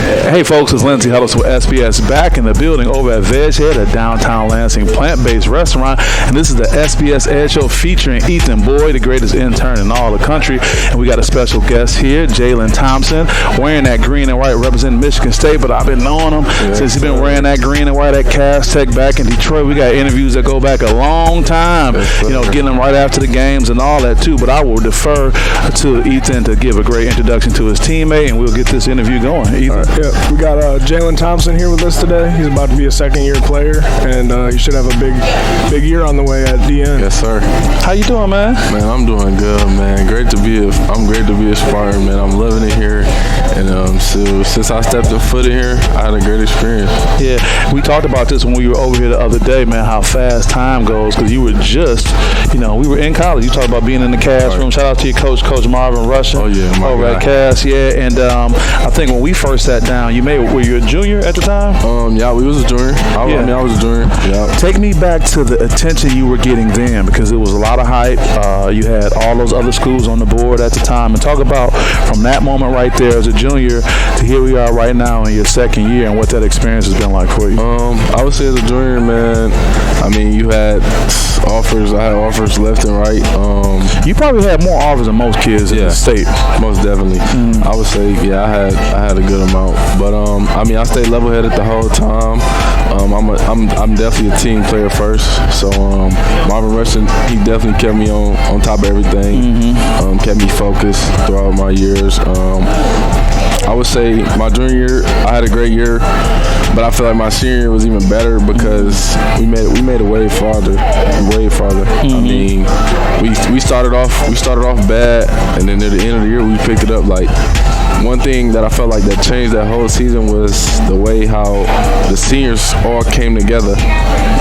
Hey folks, it's Lindsey Huddles with SPS back in the building over at Veghead, a downtown Lansing plant-based restaurant. And this is the SPSEdge show featuring Ethan Boyd, the greatest intern in all the country. And we got a special guest here, Jalen Thompson, wearing that green and white, representing Michigan State. But I've been knowing him since he's been wearing that green and white at Cass Tech back in Detroit. We got interviews that go back a long time, getting them right after the games and all that too. But I will defer to Ethan to give a great introduction to his teammate, and we'll get this interview going. Ethan. Yeah, we got Jalen Thompson here with us today. He's about to be a second-year player, and he should have a big year on the way at DN. Yes, sir. How you doing, man? Man, I'm doing good, man. I'm great to be a Spartan, man. I'm loving it here, and so since I stepped a foot in here, I had a great experience. Yeah, we talked about this when we were over here the other day, man. How fast time goes, because you were just, we were in college. You talked about being in the Cass room. Shout out to your coach, Coach Marvin Russian. Oh yeah, my over guy. at Cass, yeah. And I think when we first sat down, were you a junior at the time? Yeah, we was a junior. I was a junior. Yeah. Take me back to the attention you were getting then, because it was a lot of hype. You had all those other schools on the board at the time, and talk about from that moment right there as a junior to here we are right now in your second year, and what that experience has been like for you. I would say as a junior, man, I mean, you had offers. I had offers left and right. You probably had more offers than most kids in the state. Most definitely. I would say, I had a good amount, but I stayed level-headed the whole time. I'm definitely a team player first, so Marvin Russian, he definitely kept me on top of everything. Kept me focused throughout my years. I would say my junior year, I had a great year, but I feel like my senior year was even better because we made it way farther. I mean, we started off bad, and then at the end of the year we picked it up. Like, one thing that I felt like that changed that whole season was the way how the seniors all came together.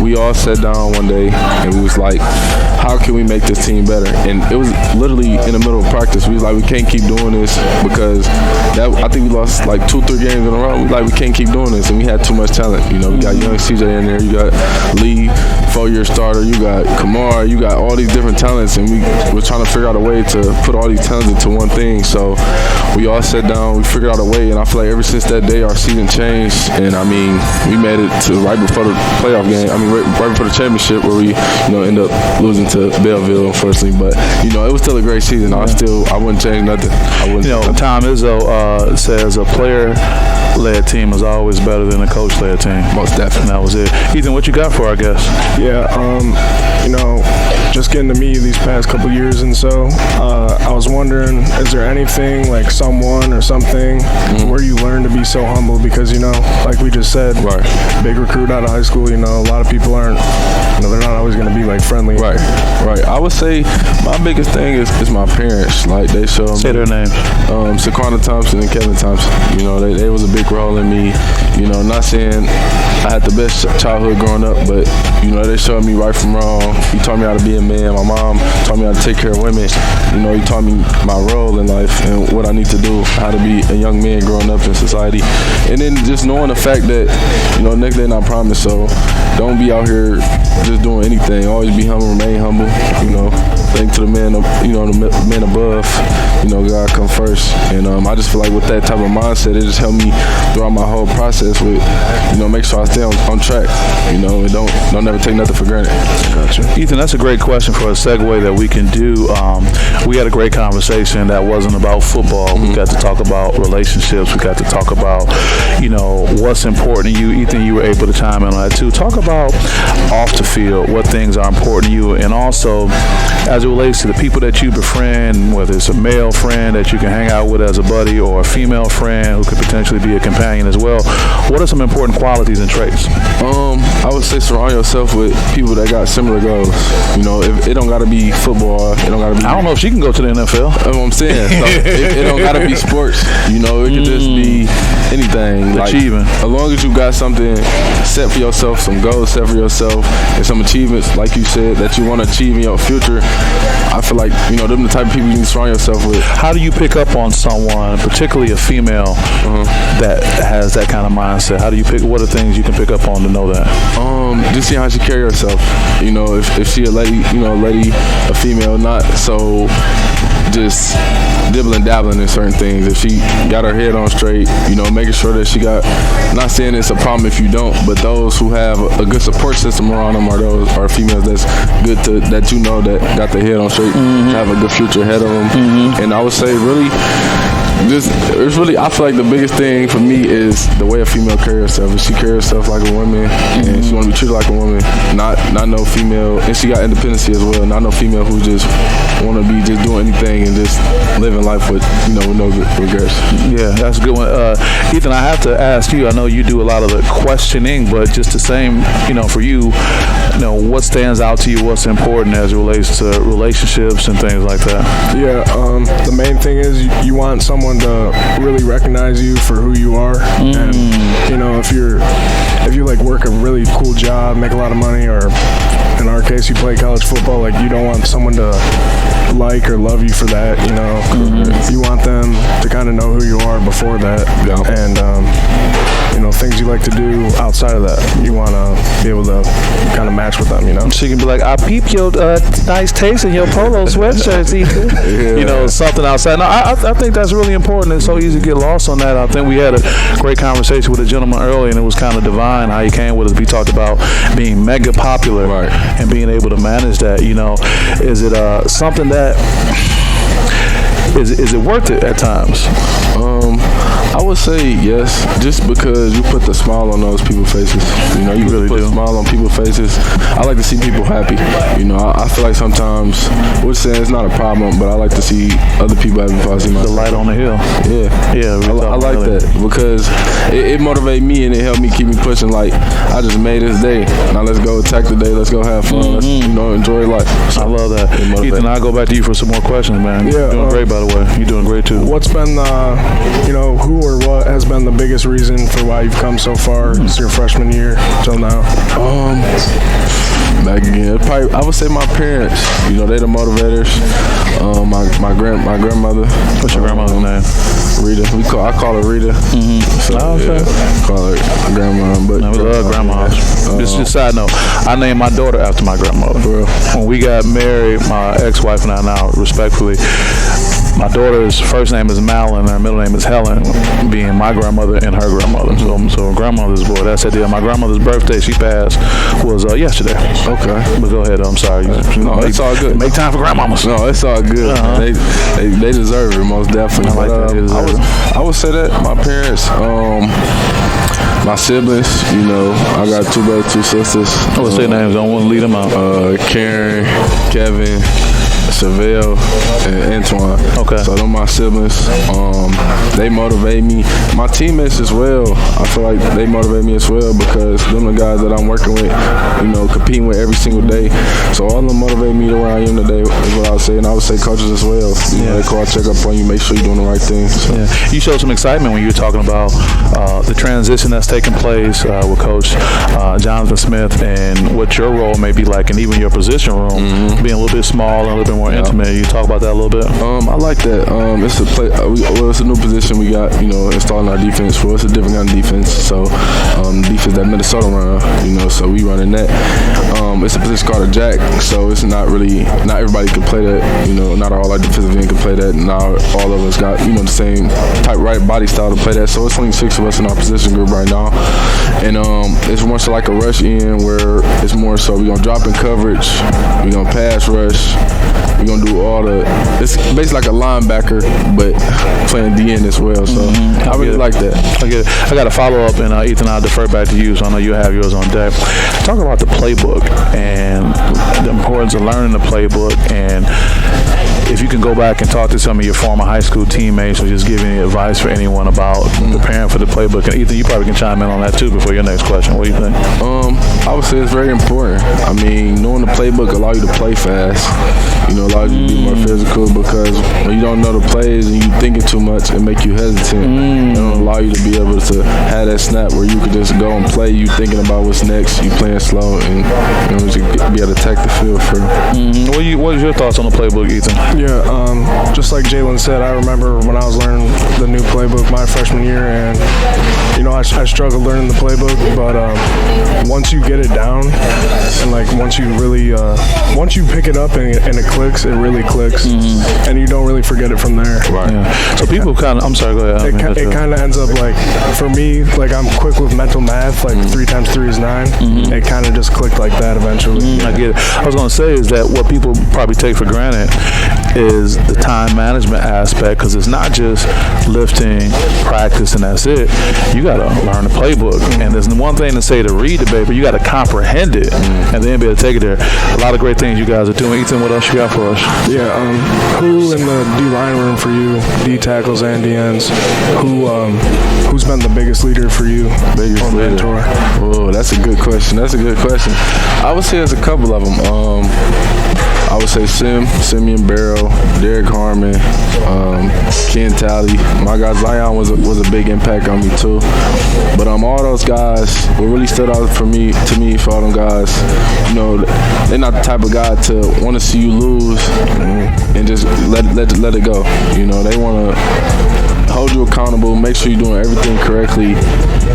We all sat down one day and we was like, how can we make this team better? And it was literally in the middle of practice. We was like, we can't keep doing this because I think we lost like 2-3 games in a row. We can't keep doing this, and we had too much talent. We got young CJ in there, you got Lee, 4-year starter, you got Kamar, you got all these different talents, and we were trying to figure out a way to put all these talents into one thing. So we all sat down, we figured out a way, and I feel like ever since that day our season changed, and we made it to right before the playoff game. Right before the championship, where we end up losing to Belleville, unfortunately. But it was still a great season. I wouldn't change nothing. Tom Izzo says a player-led team is always better than a coach-led team. Most definitely. And that was it. Ethan, what you got for our guests? Yeah, just getting to meet you these past couple years, and so I was wondering, is there anything like someone or something where you learn to be so humble? Because like we just said, big recruit out of high school. A lot of people aren't. They're not always going to be like friendly. Right. I would say my biggest thing is my parents. Like, they showed me. Say their names. Saquana Thompson and Kevin Thompson. They was a big role in me. Not saying I had the best childhood growing up, but they showed me right from wrong. He taught me how to be a man. My mom taught me how to take care of women. He taught me my role in life and what I need to do, how to be a young man growing up in society. And then just knowing the fact that, next day not promised, so don't be out here just doing anything. Always be humble, remain humble, Thank to the man, the man above, God come first. And I just feel like with that type of mindset, it just helped me throughout my whole process with, make sure I stay on track, and don't never take nothing for granted. Gotcha. Ethan, that's a great question for a segue that we can do. We had a great conversation that wasn't about football. We got to talk about relationships. We got to talk about, what's important to you. Ethan, you were able to chime in on that too. Talk about off the field, what things are important to you, and also as it relates to the people that you befriend, whether it's a male friend that you can hang out with as a buddy or a female friend who could potentially be a companion as well. What are some important qualities and traits? I would say surround yourself with people that got similar goals. If it don't got to be football, it don't got to be. I don't know if she can go to the NFL. That's what I'm saying. So it don't got to be sports. It could just be anything. Achieving. As long as you got something set for yourself, some goals set for yourself, and some achievements, like you said, that you want to achieve in your future, I feel like, them the type of people you need to surround yourself with. How do you pick up on someone, particularly a female, that has that kind of mindset? How do you what are things you can pick up on to know that? Just see how she carry herself. If she a lady, a female, not so just dibbling dabbling in certain things. If she got her head on straight, making sure that she got, not saying it's a problem if you don't, but those who have a good support system around them are females that's good that that got their head on straight, have a good future ahead of them. And I would say really, I feel like the biggest thing for me is the way a female carries herself. If she carries herself like a woman and she want to be treated like a woman, not no female, and she got independency as well, not no female who just want to be just doing anything and just living life with no regrets. Yeah, that's a good one. Ethan, I have to ask you, I know you do a lot of the questioning, but just the same, for you, what stands out to you, what's important as it relates to relationships and things like that? Yeah, the main thing is you want someone to really recognize you for who you are. And if you like work a really cool job, make a lot of money, or in our case you play college football, like you don't want someone to like or love you for that. You want them to kind of know who you are before that. And things you like to do outside of that, you want to be able to kind of match with them. She can be like, I peep your nice taste in your polo sweatshirts, Ethan. Something outside. No, I think that's really important. It's so easy to get lost on that. I think we had a great conversation with a gentleman earlier, and it was kind of divine how he came with us. We talked about being mega popular and being able to manage that. Is it something that is it worth it at times? I would say yes, just because you put the smile on those people's faces. You really put a smile on people's faces. I like to see people happy. I feel like sometimes, we're saying it's not a problem, but I like to see other people happy before I see myself. The light on the hill. Yeah. I like that because it motivates me and it helped me keep me pushing. Like, I just made this day. Now let's go attack the day. Let's go have fun. Let's, enjoy life. So, I love that. Ethan, I'll go back to you for some more questions, man. Yeah, You're doing great, by the way. You're doing great, too. What's been who or what has been the biggest reason for why you've come so far since your freshman year till now? Back again, probably I would say my parents. They the motivators. My grandmother. What's your grandmother's name? Rita. I call her Rita. So, call her grandma. But we love grandmas. Just a side note, I named my daughter after my grandmother. When we got married, my ex-wife and I now, respectfully, my daughter's first name is Malin, and her middle name is Helen, being my grandmother and her grandmother. So grandmother's boy, that's the deal. My grandmother's birthday, she passed, was yesterday. Okay. But go ahead, I'm sorry. No, it's all good. Make time for grandmamas. No, it's all good. They deserve it, most definitely. I like that. I would say that my parents, my siblings, I got 2 brothers, 2 sisters. What's their names? I don't want to leave them out. Karen, Kevin, Chevelle, and Antoine. Okay. So they're my siblings. They motivate me. My teammates as well. I feel like they motivate me as well because them the guys that I'm working with, competing with every single day. So all of them motivate me to where I am today is what I would say. And I would say coaches as well. They call, check up on you, make sure you're doing the right thing. So. Yeah. You showed some excitement when you were talking about the transition that's taking place with Coach Jonathan Smith and what your role may be like, and even your position room being a little bit small and a little bit more intimate. You talk about that a little bit? I like that. It's a play. It's a new position we got. Installing our defense. It's a different kind of defense. So defense that Minnesota run. So we running that. It's a position called a jack. So it's not everybody can play that. Not all our defensive end can play that. Not all of us got the same type right body style to play that. So it's only 6 of us in our position group right now, and it's more so like a rush in where it's more so we're gonna drop in coverage, we're gonna pass rush. We're going to do it's basically like a linebacker, but playing DN as well. So I really like that. I get it. I got a follow-up, and Ethan, I'll defer back to you, so I know you have yours on deck. Talk about the playbook and the importance of learning the playbook, and if you can go back and talk to some of your former high school teammates or just give any advice for anyone about preparing for the playbook. And Ethan, you probably can chime in on that too before your next question. What do you think? I would say it's very important. I mean, knowing the playbook allows you to play fast. Allows you to be more physical because when you don't know the plays and you thinking too much, it make you hesitant. It don't allow you to be able to have that snap where you could just go and play. You thinking about what's next. You playing slow and just be able to attack the field for. What is your thoughts on the playbook, Ethan? Yeah, just like Jalen said, I remember when I was learning the new playbook my freshman year, and I struggled learning the playbook, but once you get it down, and once you pick it up and it clicks, it really clicks, and you don't really forget it from there. Right. Yeah. So people kind of, I'm sorry, go ahead. It kind of ends up like, for me, like I'm quick with mental math, like 3 times 3 is 9. It kind of just clicked like that eventually. I get it. I was going to say is that what people probably take for granted is the time management aspect, because it's not just lifting, practice, and that's it. You got to learn the playbook. And there's one thing to say to read the paper, you got to comprehend it and then be able to take it there. A lot of great things you guys are doing. Ethan, what else you got for us? Yeah, who in the D-line room for you, D tackles and DNs, who's been the biggest leader for you? Biggest or leader. mentor? Oh, that's a good question. I would say there's a couple of them. I would say Simeon Barrow, Derek Harmon, Ken Talley. My guy Zion was a big impact on me too. But all those guys, what really stood out to me for all them guys, they're not the type of guy to want to see you lose and just let it go. They want to hold you accountable, make sure you're doing everything correctly,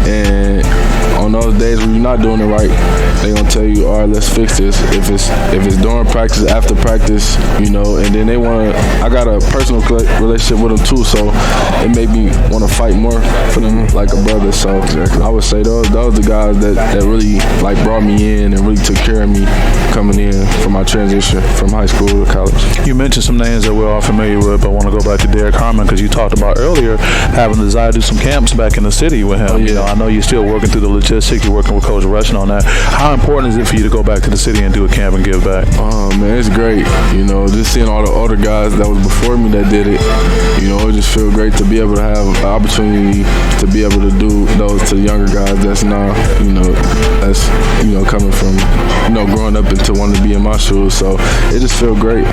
and on those days when you're not doing it right, they're gonna tell you, all right, let's fix this. If it's during practice, after practice, and then they wanna. I got a personal relationship with them too, so it made me want to fight more for them like a brother. So I would say those the guys that really like brought me in and really took care of me coming in for my transition from high school to college. You mentioned some names that we're all familiar with, but I want to go back to Derek Harmon, because you talked about earlier having the desire to do some camps back in the city with him. Oh, yeah. I know you're still working through the logistics. You're working with Coach Russian on that. How important is it for you to go back to the city and do a camp and give back? Oh man, it's great. Just seeing all the older guys that was before me that did it. It just feel great to be able to have an opportunity to be able to do those to the younger guys. That's now, that's coming from, growing up into wanting to be in my shoes. So it just feel great.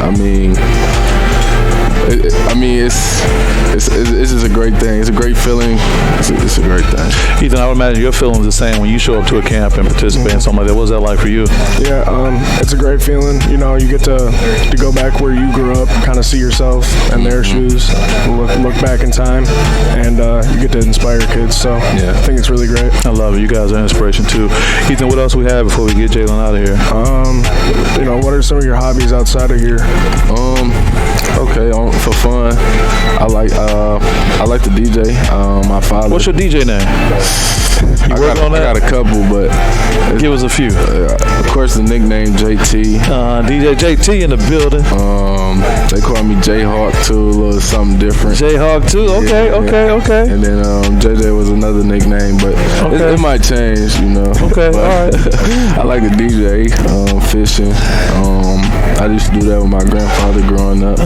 It's just a great thing. It's a great feeling. It's a great thing. Ethan, I would imagine your feelings the same when you show up to a camp and participate in something like that. What was that like for you? Yeah, it's a great feeling. You get to go back where you grew up, kind of see yourself in their shoes, look back in time, and you get to inspire kids. So yeah, I think it's really great. I love it. You guys are inspiration too. Ethan, what else we have before we get Jalen out of here? What are some of your hobbies outside of here? Okay, for fun, I like to DJ. My father. What's your DJ name? You work on that? I got a couple, but give us a few. Of course, the nickname JT. DJ JT in the building. They call me J-Hawk too, a little something different. J-Hawk too. Okay. And then JJ was another nickname, but it might change, Okay, but all right. I like to DJ, fishing. I used to do that with my grandfather growing up.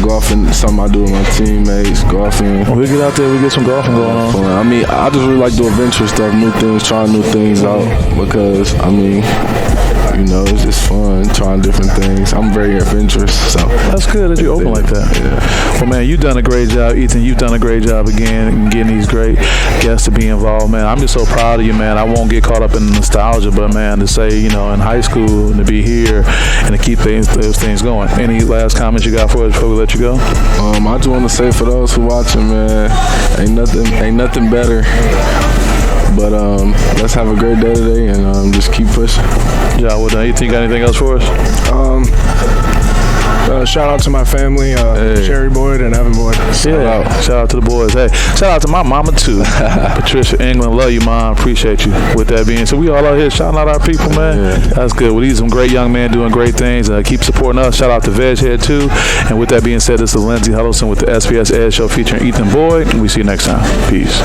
Golfing, something I do with my teammates. Golfing. When we get out there, we get some golfing going on. I just really like doing adventure stuff, new things, trying new things out, because it's just fun trying different things. I'm very adventurous, so that's good that you're open like that. Yeah. Well, man, you've done a great job, Ethan. You've done a great job again getting these great guests to be involved, man. I'm just so proud of you, man. I won't get caught up in nostalgia, but man, to say in high school and to be here and to keep those things going. Any last comments you got for us before we let you go? I just want to say for those who watching, man, ain't nothing better. But let's have a great day today and just keep pushing. Yeah, well, you think anything else for us? Shout out to my family, Sherry Boyd and Evan Boyd. Shout out to the boys. Hey, shout out to my mama too. Patricia England, love you, Mom. Appreciate you. With that being said, we all out here shouting out our people, man. Yeah. That's good. Well, these are some great young men doing great things. Keep supporting us. Shout out to VegHead too. And with that being said, this is Lindsey Huddleston with the SPS Edge Show featuring Ethan Boyd. We see you next time. Peace.